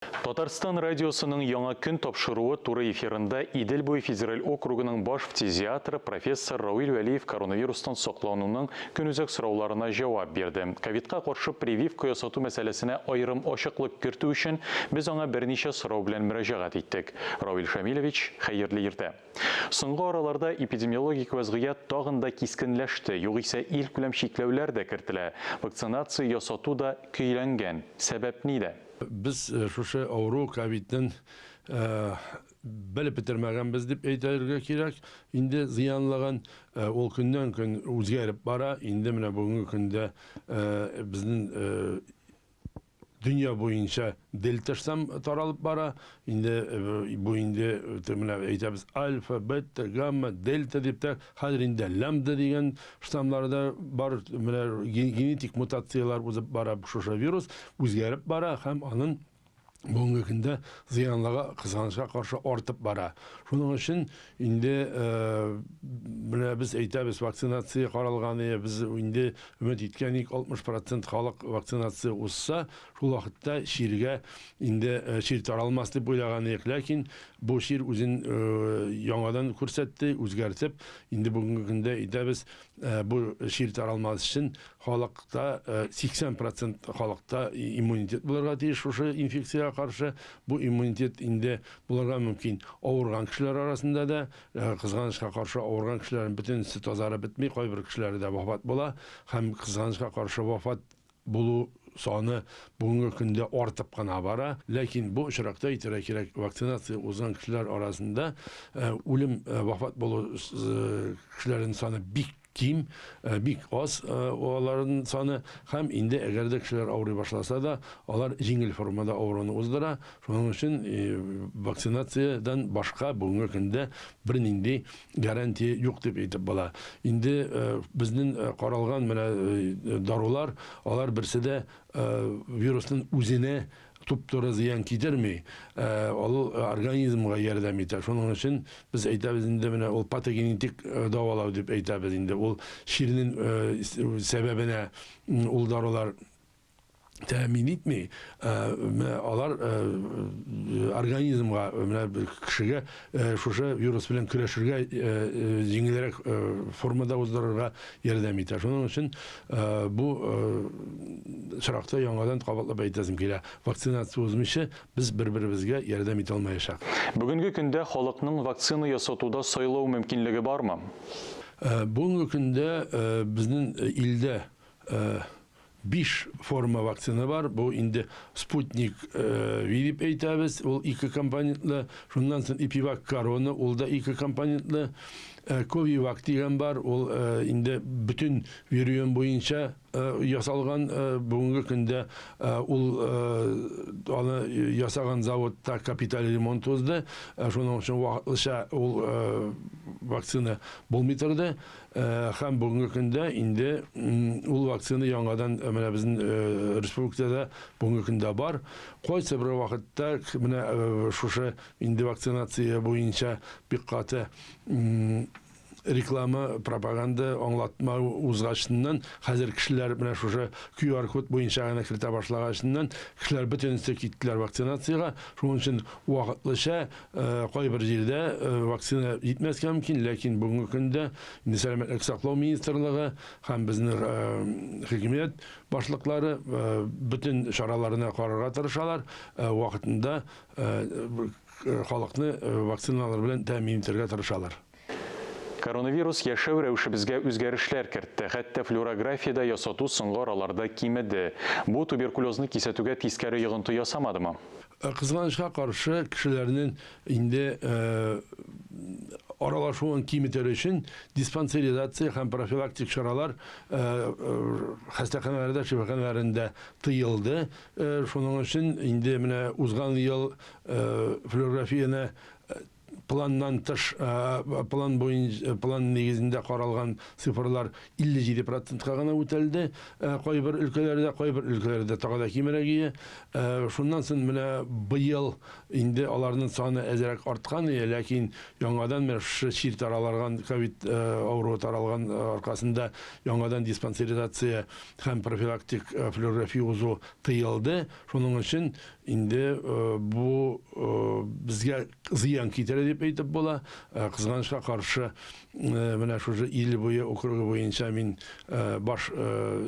Татарстан радиосының яңа күн тапшыруы туры эфирында Идел буй федераль округының баш фтизиатры профессор Рауил Вәлиев коронавирустан саклануның көнүзәк сорауларына жауап берді. Ковидка каршы прививка ясату мәсьәлесенә айрым ачыклык кертү өчен без аңа берничә сорау белән мөрәҗәгать иттек. Рауил Шамилович, хәерле иртә. Соңгы араларда эпидемиологик вазгыять тагын да кискенләште, югыйсә ил күләм чикләүләр дә кертелә. Вакцинация ясату да көйләнгән. Сәбәп нидә? Biz şuşa avru kovидden bilip bitirmegen деп әйтергә кирәк. Инде зыянлаган ул көннән көн үзгәреп бара. Инде менә бүгенге көндә безнең dünya boyunca delta taralып бара. Инде бу инде менә әйтәбез альфа, бета, гамма, дельта дип тә хәзер инде лямбда дигән штаммларда бар, менә генетик мутациялар узып бара, шуша вирус үзгәреп бара һәм аның бүгенге көндә зыянлыгы кызганычка каршы артып бара. Шуның өчен инде менә без әйтәбез вакцинация каралганы, без инде өмет иткән 60% халык вакцинация узса, шул вакытта ширгә инде шир таралмас дип уйлаган идек, ләкин бу шир үзен яңадан күрсәтте, үзгәртеп, инде бүгенге көндә әйтәбез бу шир таралмас өчен халыкта 80% халыкта иммунитет булырга тиеш шушы инфекция karşı bu immunitet inde bularga mümkün. Avurgan kişiler arasında da kızganычка karşı avurgan kişilerin bütünüsü tozarı bitmey, koy bir kişileri de vafat bola. Hem kızganычка karşı vafat bulu sonu bugünkü günde artıp kana bara. Lakin bu uçrakta itire kirek vaksinasiya uzan kişiler arasında ölüm vafat bulu kişilerin sonu kim bik az onların sonu hem indi eğer de kişiler ağrı başlasa da onlar jingil formada ağrını uzdura. Şunun için vaksinatsiyadan başka bugünkü günde bir indi garanti yok dep aytып bola. Indi bizning qaralgan mana darular onlar birisi de virusning o'zini tuptura ziyan kidirmi? Ol organizmga yordam etar. Şunun için biz aytamiz indi mana ol patogenetik davalar deb aytamiz indi. Ol şirinin sebebine ol darular temin etmey. Alar organizmga, kişiге şuşa virus bilen küreşirge jеңілерек formada uzdururga yordam etar. Şunun için bu şırakta yangadan kabatlap aytasım kela. Vaksinasiya uzmuşu biz bir-birimizge yordam ete almayacak. Бүгінгі күндә халыкның вакцина ясатуда сайлау мөмкинлеге бармы? Бүгінгі күндә безнең илдә 5 forma vakcina var. Bu indi Sputnik verip aytamiz. Ol 2 kompонентлы. Şundan soň Epivac Corona, ol da 2 kompонентлы. Covivac degan var. Ol indi bütün virüyen boyunca yasalgan bugünkü günde ol onu yasagan zavodda kapital remont uzdu. Şunun için vaqtlıca ol vakcina bolmaytırdı. Hem bugünkü günde indi ol vakcina yangadan mana bizning respublikada bugünkü günde var. Qoysa bir vaqtda mana şuşa indi vaksinatsiya boyunca bir qatı reklama, propaganda, anlatma uzgaçından hazır kişiler менә şuşa QR kod boyunca gana kirete başlagaçından kişiler bütünüse gittiler vaksinasiyaga. Şunun için vaqtlıca koy bir yerde vaksina yetmezken mümkün, lakin bugünkü günde Selametlik Saklao Ministerliği hem bizning hükümet başlıkları bütün şaralarına kararga tırışalar. Vaqtında halkını vaksinalar bilen temin eterge tırışalar. Коронавирус яшәү рәвешебезгә үзгәрешләр кертте. Хәтта флюорографиядә ясату соңгы араларда кимеде. Бу туберкулезны кисәтүгә тискәре йогынты ясамадымы? Кызганычка каршы кешеләрнең инде аралашуын киметер өчен диспансеризация һәм профилактик чаралар хастаханаларда, шифаханаларында тыелды. Шуның өчен инде менә узган ел флюорографияны plandan тыш план негізінде қаралған цифрлар 57%-қа ғана өтелді. Қайбір өлкелерде тағы да кемерәгие. Шуннан соң менә быел инде аларның саны әзерәк арткан, ләкин яңадан менә шир таралган ковид авыру таралган аркасында яңадан диспансеризация һәм профилактик флюорография узу тыелды. Шуның өчен инде бу безгә зыян китерә дип әйтеп була. Кызганычка каршы менә шушы ил буе округы буенча мин баш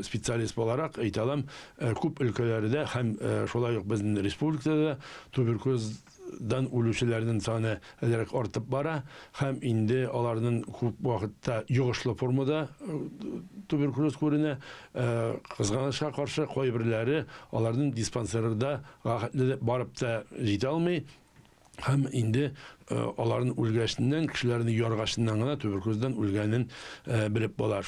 специалист буларак әйтә алам, күп өлкәләрдә һәм шулай ук безнең республикада туберкулездан үлүчеләрнең саны әзерәк артып бара һәм инде аларның күп вакытта йогышлы формада туберкулез күренә. Кызганычка каршы кайберләре аларның диспансерда барып та җитә алмый. Һәм инде аларның үлгәшеннән, кешеләрне яргашыннан гына туберкулездан үлгәнен белеп була.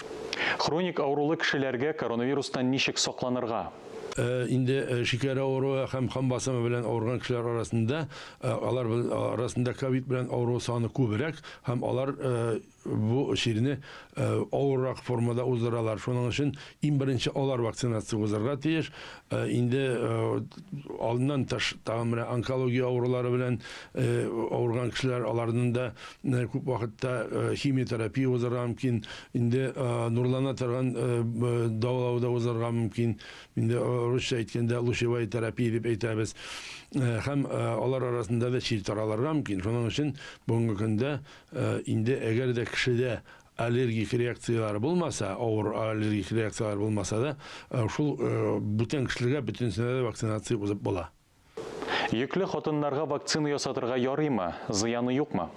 Хроник авырулы кешеләргә коронавирустан ничек сакланырга? Инде шикәр авыруы һәм қан басымы белән авырган кешеләр арасында, алар арасында ковид белән авыру саны күбрәк һәм алар бу ширне авыррак формада уздыралар. Шуның өчен иң беренче алар вакцинация узарга тиеш. Инде алыннан тыш тагын менә онкология авырулары белән авырган кешеләр аларның да күп вакытта химиотерапия узарга мөмкин. Инде нурлана торган дәвалауда узарга мөмкин. Инде русча әйткәндә лучевая терапия дип әйтәбез. Һәм алар арасында да шир таралырга мөмкин. Шуның өчен бүгенге көндә инде әгәр дә кешедә аллергик реакциялар булмаса, авыр аллергик реакциялар булмаса да, шул бүтән кешеләргә бөтенсенә дә вакцинация узып була. Йөкле хатыннарга вакцина ясатырга ярыймы? Зыяны юкмы?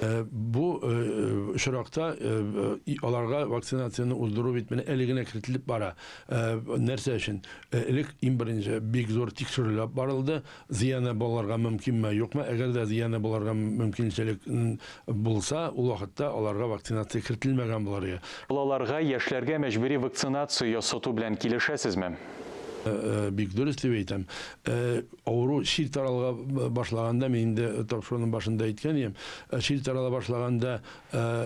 Бу очракта аларга вакцинацияны уздыру бит менә әле генә кертелеп бара. Нәрсә өчен? Элек иң беренче бик зур тикшерүләр барылды. Зыяны буларга мөмкинме, юкмы? Әгәр дә зыяны буларга мөмкинчелек булса, ул вакытта аларга вакцинация кертелмәгән булар. Балаларга, яшьләргә мәҗбүри вакцинация ясату белән килешәсезме? Бик дөрес дип әйтәм. Авыру шир таралга башлаганда, мин инде тапшыруның башында әйткән идем, шир тарала башлаганда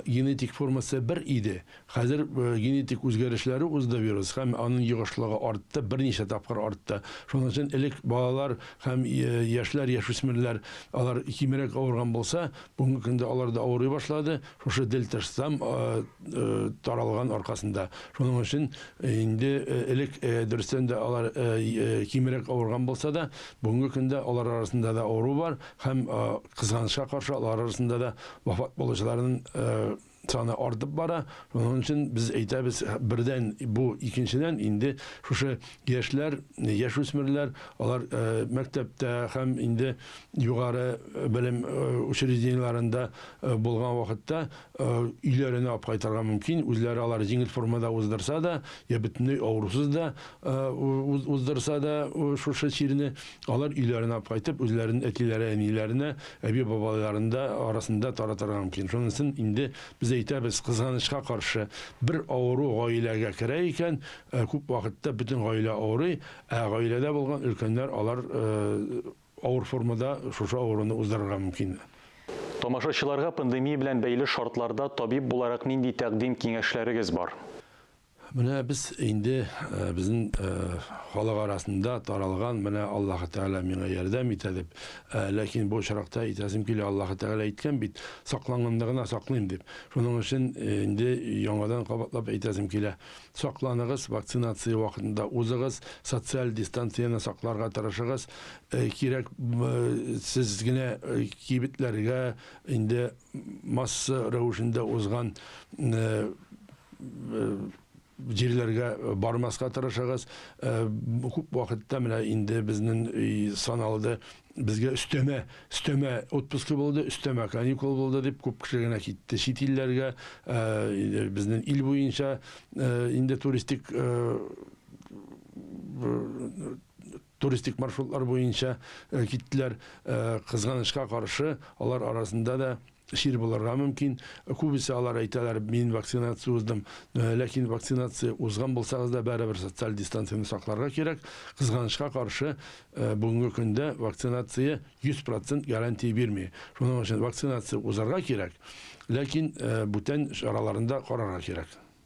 генетик формасы бер иде. Хәзер генетик үзгәрешләре узды вирус һәм аның йогышлыгы артты, берничә тапкыр артты. Шуның өчен элек балалар һәм яшьләр, яшүсмерләр алар кимерәк авырган булса, бүгенге көндә алар да авырый башлады. Шушы дельташтан таралган аркасында. Шуның өчен инде элек дөрестән дә алар кимерәк авырган булса да, бүгенге көндә алар арасында да авыру бар һәм кызганычка каршы алар арасында да вафат булучыларның саны артып бара. Шуның өчен без әйтәбез, бердән бу икенчедән инде шушы яшьләр, яшүсмерләр алар мәктәптә һәм инде югары белем учреждениеларында булган вакытта өйләренә алып кайтырга мөмкин. Үзләре алар җиңел формада уздырса да, я бөтенләй авырусыз да уздырса да шушы ширне алар өйләренә алып кайтып, үзләренең әтиләре, әниләренә, әби-бабаларында арасында таратырга мөмкин. Шуның өчен инде без әйтәбез, кызганычка каршы бер авыру гаиләгә керә икән, күп вакытта бөтен гаилә авырый, гаиләдә булган өлкәннәр алар авыр формада шушы авыруны уздырырга мөмкин. Тамашачыларга пандемия белән бәйле шартларда табиб буларак нинди тәкъдим киңәшләрегез бар? Менә без инде безнең халык арасында таралган, менә Аллаһ Тәгалә миңа ярдәм итә дип, ләкин бу чиракта әйтәсем килә, Аллаһ Тәгалә әйткән бит, сакланганда гына саклыйм дип. Шуның өчен инде яңадан кабатлап әйтәсем килә, сакланыгыз, вакцинация вакытында узыгыз, социаль дистанцияны сакларга тырышыгыз, кирәк сез генә кибетләргә инде масса рәвешендә узган җирләргә бармаска тырышыгыз. Күп вакытта менә инде безнең саналды, безгә өстәмә отпуск булды, өстәмә каникул булды дип күп кеше генә китте чит илләргә. Безнең ил буенча инде туристик маршрутлар буенча киттеләр. Кызганычка каршы алар арасында да şir bulurga mümkün. Kubisi alar aytalar, min vaksinasiya uzdum. Lakin vaksinasiya uzgan bulsağız da beraber sosyal distansiyonu saklarga kerak. Kızganışka karşı bugünkü günde vaksinasiya 100% garanti vermiyor. Şunun için vaksinasiya uzarga kerak. Lakin bütün aralarında kararga kerak.